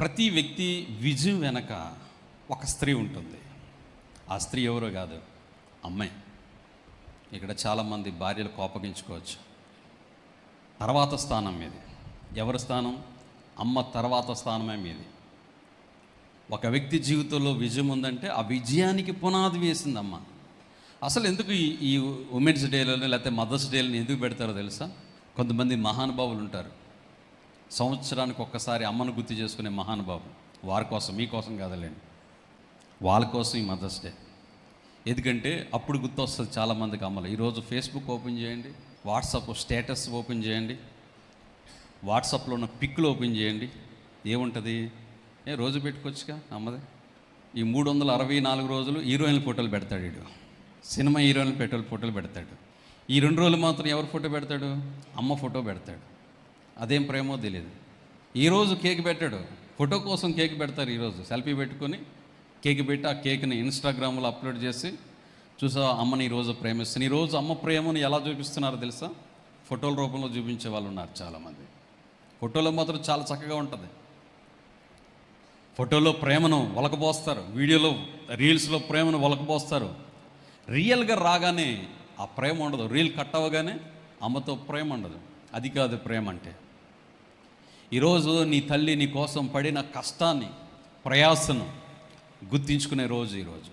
ప్రతి వ్యక్తి విజయం వెనక ఒక స్త్రీ ఉంటుంది. ఆ స్త్రీ ఎవరో కాదు, అమ్మాయి. ఇక్కడ చాలామంది భార్యలు కోపగించుకోవచ్చు. తర్వాత స్థానం మీది. ఎవరి స్థానం? అమ్మ తర్వాత స్థానమే మీది. ఒక వ్యక్తి జీవితంలో విజయం ఉందంటే ఆ విజయానికి పునాది వేసింది అమ్మ. అసలు ఎందుకు ఈ ఉమెన్స్ డేలని లేకపోతే మదర్స్ డేలని ఎందుకు పెడతారో తెలుసా? కొంతమంది మహానుభావులు ఉంటారు, సంవత్సరానికి ఒక్కసారి అమ్మను గుర్తు చేసుకునే మహానుభావులు. వారి కోసం, మీకోసం కాదులేండి, వాళ్ళ కోసం ఈ మదర్స్ డే. ఎందుకంటే అప్పుడు గుర్తు వస్తుంది చాలామందికి అమ్మలు. ఈరోజు ఫేస్బుక్ ఓపెన్ చేయండి, వాట్సాప్ స్టేటస్ ఓపెన్ చేయండి, వాట్సాప్లో ఉన్న పిక్లు ఓపెన్ చేయండి, ఏముంటుంది? రోజు పెట్టుకోవచ్చుగా అమ్మది. ఈ 364 రోజులు హీరోయిన్ల ఫోటోలు పెడతాడు వీడు, సినిమా హీరోయిన్ల ఫోటోలు పెడతాడు. ఈ 2 రోజులు మాత్రం ఎవరి ఫోటో పెడతాడు? అమ్మ ఫోటో పెడతాడు. అదేం ప్రేమో తెలియదు. ఈరోజు కేక్ పెట్టాడు, ఫోటో కోసం కేక్ పెడతారు. ఈరోజు సెల్ఫీ పెట్టుకొని కేక్ పెట్టి ఆ కేక్ని ఇన్స్టాగ్రామ్లో అప్లోడ్ చేసి, చూసా అమ్మని ఈరోజు ప్రేమిస్తాను. ఈరోజు అమ్మ ప్రేమను ఎలా చూపిస్తున్నారో తెలుసా? ఫోటోల రూపంలో చూపించే వాళ్ళు ఉన్నారు చాలామంది. ఫోటోలో మాత్రం చాలా చక్కగా ఉంటుంది. ఫోటోలో ప్రేమను ఒలకబోస్తారు, వీడియోలో రీల్స్లో ప్రేమను ఒలకబోస్తారు. రియల్గా రాగానే ఆ ప్రేమ ఉండదు. రీల్ కట్ అవ్వగానే అమ్మతో ప్రేమ ఉండదు. అది కాదు ప్రేమ అంటే. ఈరోజు నీ తల్లి నీ కోసం పడిన కష్టాన్ని, ప్రయాసను గుర్తించుకునే రోజు ఈరోజు.